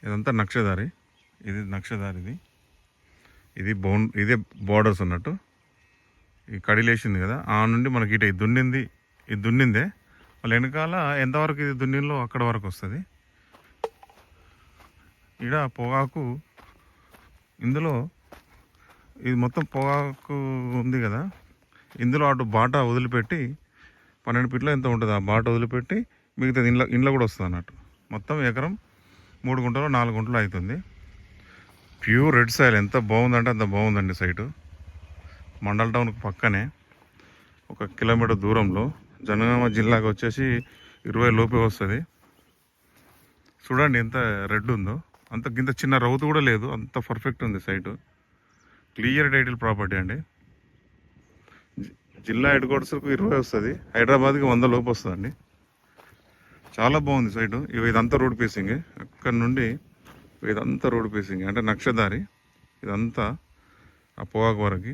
ఇదంతా నక్షదారి, ఇది నక్షదారిది. ఇదే బోర్డర్స్ అన్నట్టు. ఈ కడిలేసింది కదా, ఆ నుండి మనకి ఇటు ఇది దున్నిందే. మళ్ళీ వెనకాల ఎంతవరకు ఇది దున్నిలో అక్కడ వరకు వస్తుంది. ఈడ పొగాకు, ఇందులో ఇది మొత్తం పొగాకు ఉంది కదా, ఇందులో అటు బాట వదిలిపెట్టి 12 ఫీట్లో ఎంత ఉంటుంది, ఆ బాట వదిలిపెట్టి మిగతా ఇంట్లో కూడా వస్తుంది అన్నట్టు. మొత్తం ఎకరం 3 గుంటలు 4 గుంటలు అవుతుంది. ప్యూర్ రెడ్ సాయిల్, ఎంత బాగుందంటే అంత బాగుందండి సైటు. మండల్ టౌన్కి పక్కనే 1 కిలోమీటర్ దూరంలో. జనగామ జిల్లాకు వచ్చేసి 20 లోపే వస్తుంది. చూడండి ఎంత రెడ్ ఉందో, ఇంత చిన్న రౌతు కూడా లేదు, అంత పర్ఫెక్ట్ ఉంది సైటు. క్లియర్ టైటిల్ ప్రాపర్టీ అండి. జిల్లా హెడ్ క్వార్టర్స్కు 20 వస్తుంది, హైదరాబాద్కి 100 లోపు వస్తుందండి. చాలా బాగుంది సైటు. ఇదంతా రోడ్ పీసింగ్, అక్కడ నుండి ఇదంతా రోడ్ పీసింగ్ అంటే నక్షదారి, ఇదంతా ఆ పొగాకు వరకు.